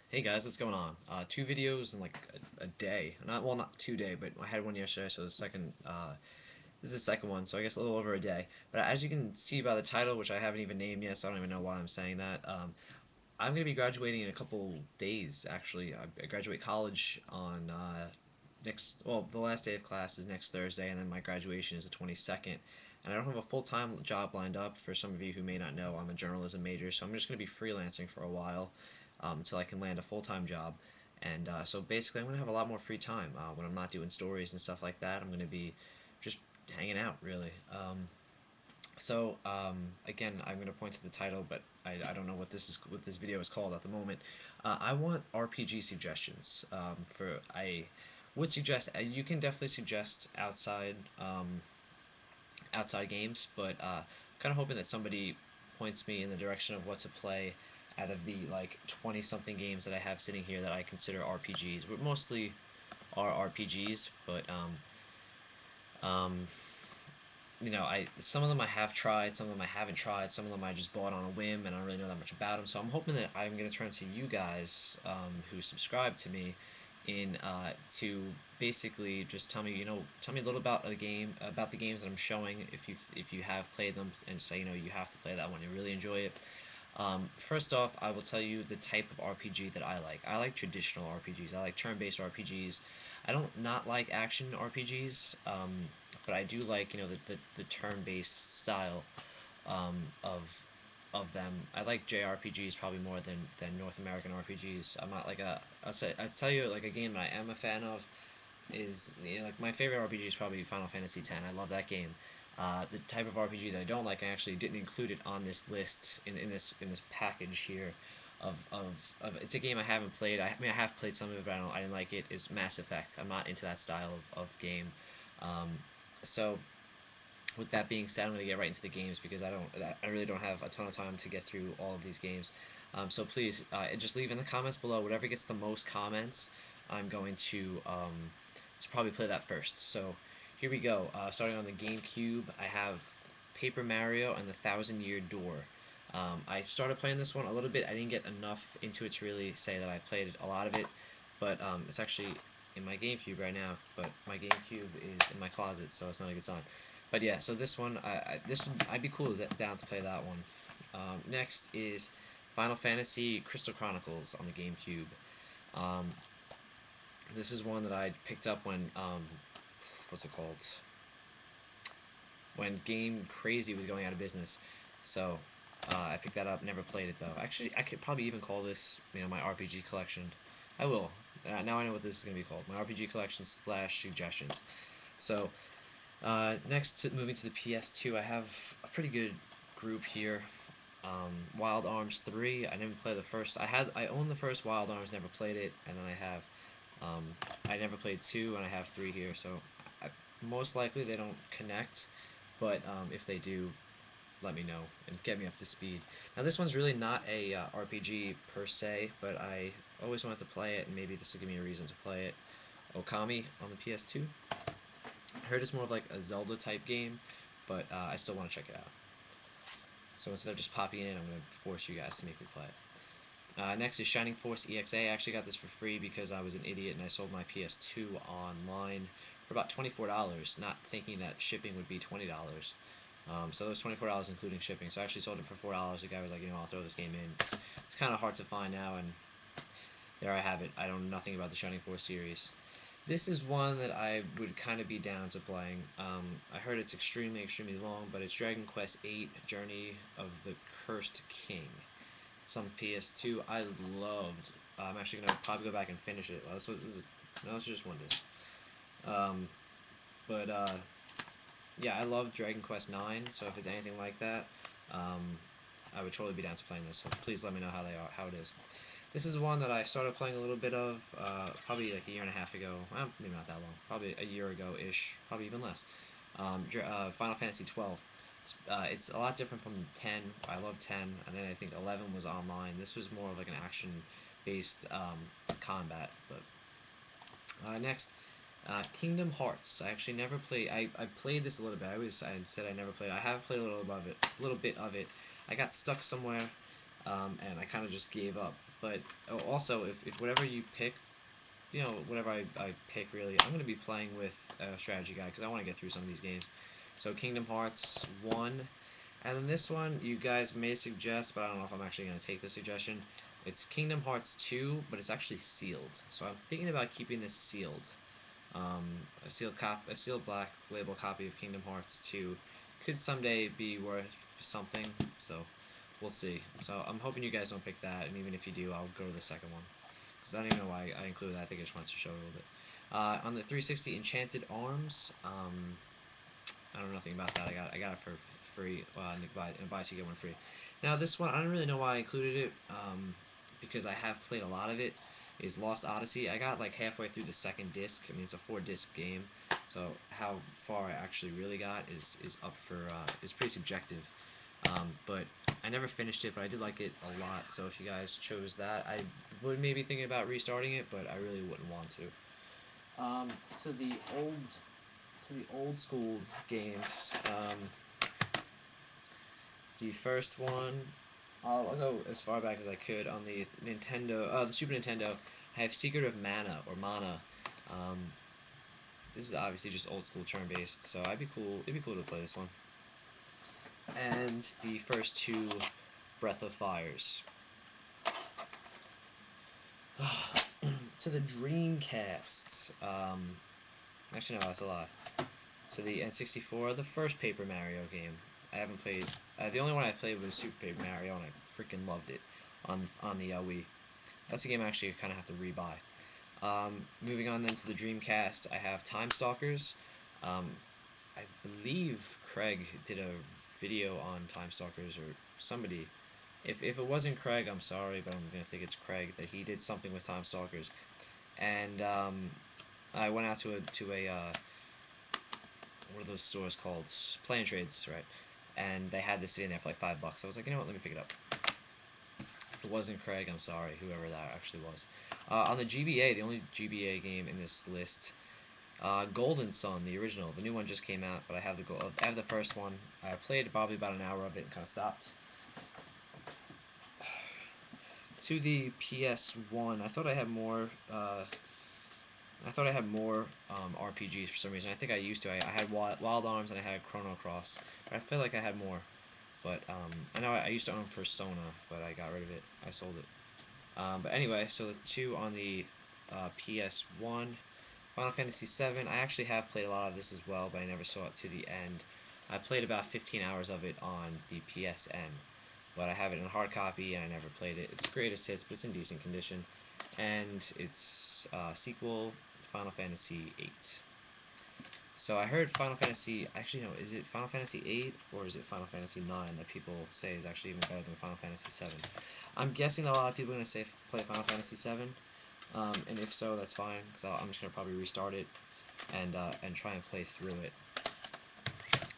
Hey guys, what's going on? Two videos in like a day. Not 2 day, but I had one yesterday, so this is the second one, so I guess a little over a day. But as you can see by the title, which I haven't even named yet, so I don't even know why I'm saying that. I'm gonna be graduating in a couple days. Actually, I graduate college on the last day of class is next Thursday, and then my graduation is the 22nd. And I don't have a full time job lined up. For some of you who may not know, I'm a journalism major, so I'm just gonna be freelancing for a while until I can land a full time job. And so basically, I'm going to have a lot more free time when I'm not doing stories and stuff like that. I'm going to be just hanging out, really. Again, I'm going to point to the title, but I don't know what this video is called at the moment. I want RPG suggestions. I would suggest you can definitely suggest outside games, but kind of hoping that somebody points me in the direction of what to play out of the like 20 something games that I have sitting here that I consider RPGs. But mostly are RPGs, but um, I some of them I have tried, some of them I haven't tried, some of them I just bought on a whim and I don't really know that much about them. So I'm hoping that I'm gonna turn to you guys who subscribe to me in to basically just tell me a little about about the games that I'm showing if you have played them, and say you have to play that one, you really enjoy it. First off, I will tell you the type of RPG that I like. I like traditional RPGs. I like turn-based RPGs. I don't not like action RPGs, but I do like the turn-based style of them. I like JRPGs probably more than North American RPGs. I'm not like a I'll tell you like a game that I am a fan of is like my favorite RPG is probably Final Fantasy X. I love that game. The type of RPG that I don't like, I actually didn't include it on this list in this package here. It's a game I haven't played. I mean I have played some of it, but I didn't like it. Is Mass Effect. I'm not into that style of game. Um, so with that being said, I'm going to get right into the games because I really don't have a ton of time to get through all of these games. So please just leave in the comments below whatever gets the most comments. I'm going to probably play that first. So here we go. Starting on the GameCube, I have Paper Mario and the Thousand Year Door. I started playing this one a little bit. I didn't get enough into it to really say that I played a lot of it, but it's actually in my GameCube right now. But my GameCube is in my closet, so it's not a good sign. But yeah, so this one, I'd be cool down to play that one. Next is Final Fantasy Crystal Chronicles on the GameCube. Um, this is one that I picked up when what's it called? When Game Crazy was going out of business. So I picked that up. Never played it though. Actually, I could probably even call this my RPG collection. I will. Now I know what this is gonna be called. My RPG collection slash suggestions. So next, moving to the PS2, I have a pretty good group here. Wild Arms 3. I didn't play the first. I own the first Wild Arms, never played it, and then um, I never played 2, and I have 3 here. So most likely they don't connect, but if they do, let me know and get me up to speed. Now this one's really not a RPG per se, but I always wanted to play it, and maybe this will give me a reason to play it. Okami on the PS2. I heard it's more of like a Zelda type game, but I still want to check it out. So instead of just popping in, I'm going to force you guys to make me play it. Next is Shining Force EXA. I actually got this for free because I was an idiot and I sold my PS2 online for about $24, not thinking that shipping would be $20. So it was $24 including shipping. So I actually sold it for $4. The guy was like, I'll throw this game in. It's kind of hard to find now, and there I have it. I know nothing about the Shining Force series. This is one that I would kind of be down to playing. I heard it's extremely, extremely long, but it's Dragon Quest VIII: Journey of the Cursed King. It's on PS2. I loved. I'm actually gonna probably go back and finish it. Well, this is just one disc. Um, but yeah, I love Dragon Quest IX. So if it's anything like that, I would totally be down to playing this. So please let me know how it is. This is one that I started playing a little bit of probably like a year and a half ago. Well, maybe not that long. Probably a year ago ish. Probably even less. Final Fantasy 12. It's a lot different from 10. I love 10, and then I think 11 was online. This was more of like an action-based combat. But next, Kingdom Hearts. I actually never played. I played this a little bit. I said I never played. I have played a little bit of it. I got stuck somewhere, and I kind of just gave up. But also, if whatever you pick, whatever I pick, really, I'm going to be playing with a strategy guide because I want to get through some of these games. So Kingdom Hearts 1, and then this one you guys may suggest, but I don't know if I'm actually going to take the suggestion. It's Kingdom Hearts 2, but it's actually sealed. So I'm thinking about keeping this sealed. A sealed black label copy of Kingdom Hearts 2 could someday be worth something, so we'll see. So I'm hoping you guys don't pick that, and even if you do, I'll go to the second one. Because I don't even know why I included that. I think I just wanted to show a little bit. On the 360 Enchanted Arms, I don't know nothing about that. I got it for free. In a buy two get one free. Now this one, I don't really know why I included it, because I have played a lot of it. Is Lost Odyssey. I got like halfway through the second disc. I mean, it's a 4-disc game, so how far I actually really got is up for is pretty subjective. But I never finished it, but I did like it a lot. So if you guys chose that, I would maybe thinking about restarting it, but I really wouldn't want to. To the old school games. The first one, I'll go as far back as I could on the the Super Nintendo. I have Secret of Mana or Mana. Um, this is obviously just old school turn based, so It'd be cool to play this one. And the first two Breath of Fires. To the Dreamcast. Actually, no, that's a lie. To the N64, the first Paper Mario game. I haven't played. The only one I played was Super Paper Mario, and I freaking loved it on the Wii. That's a game I actually kind of have to rebuy. Moving on then to the Dreamcast, I have Time Stalkers. I believe Craig did a video on Time Stalkers, or somebody. If it wasn't Craig, I'm sorry, but I'm gonna think it's Craig that he did something with Time Stalkers, and I went out to a what are those stores called? Play and Trades, right? And they had this sitting there for like $5. I was like, you know what? Let me pick it up. If it wasn't Craig, I'm sorry, whoever that actually was. On the GBA, the only GBA game in this list, Golden Sun, the original. The new one just came out, but I have the first one. I played probably about an hour of it and kind of stopped. To the PS1, I thought I had more. RPGs for some reason. I think I used to. I had Wild Arms and I had Chrono Cross. I feel like I had more. But I know I used to own Persona, but I got rid of it. I sold it. But anyway, so the two on the PS1, Final Fantasy VII. I actually have played a lot of this as well, but I never saw it to the end. I played about 15 hours of it on the PSN, but I have it in a hard copy and I never played it. It's greatest hits, but it's in decent condition, and it's sequel Final Fantasy VIII. So I heard Final Fantasy. Actually, no. Is it Final Fantasy VIII or is it Final Fantasy IX that people say is actually even better than Final Fantasy VII? I'm guessing that a lot of people are gonna say play Final Fantasy VII, and if so, that's fine because I'm just gonna probably restart it and try and play through it.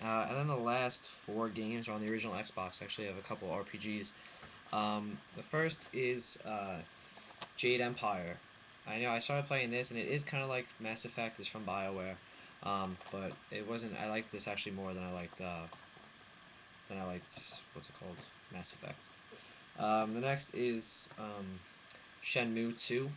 And then the last 4 games are on the original Xbox. Actually, I have a couple RPGs. The first is Jade Empire. I know I started playing this, and it is kind of like Mass Effect. It's from BioWare. But it wasn't. I liked this actually more than I liked. What's it called? Mass Effect. The next is Shenmue 2.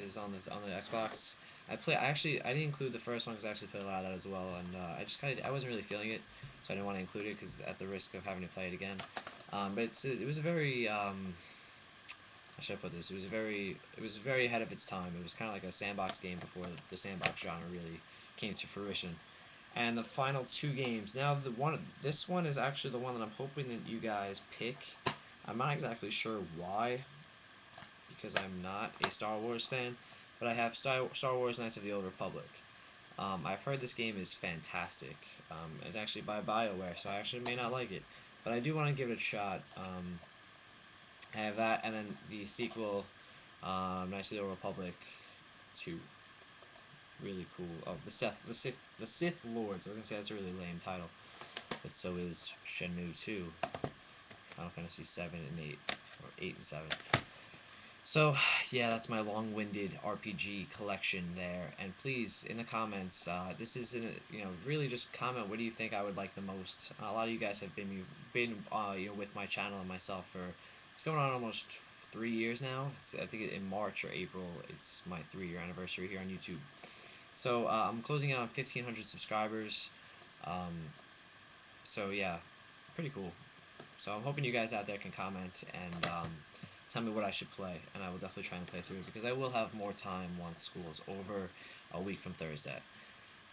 Is on the Xbox. I didn't include the first one because I actually played a lot of that as well, and I wasn't really feeling it, so I didn't want to include it because at the risk of having to play it again. But it was a very how should I put this? It was very ahead of its time. It was kind of like a sandbox game before the sandbox genre really came to fruition. And the final 2 games. Now this one is actually the one that I'm hoping that you guys pick. I'm not exactly sure why, because I'm not a Star Wars fan, but I have Star Wars Knights of the Old Republic. I've heard this game is fantastic. It's actually by BioWare, so I actually may not like it, but I do want to give it a shot. I have that, and then the sequel, Knights of the Old Republic 2. Really cool. Oh, the Sith Lords. I was gonna say that's a really lame title, but so is Shenmue 2, Final Fantasy 7 and 8, or 8 and 7. So, yeah, that's my long-winded RPG collection there. And please, in the comments, this is really just comment. What do you think I would like the most? A lot of you guys have been with my channel and myself for it's going on almost 3 years now. I think in March or April, it's my 3-year anniversary here on YouTube. So I'm closing out on 1,500 subscribers. Um, so yeah, pretty cool. So I'm hoping you guys out there can comment and tell me what I should play, and I will definitely try and play through it because I will have more time once school is over, a week from Thursday.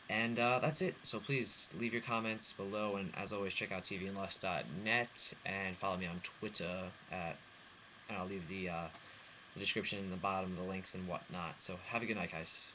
And that's it. So please leave your comments below, and as always, check out tvandless.net and follow me on Twitter and I'll leave the description in the bottom, the links and whatnot. So have a good night, guys.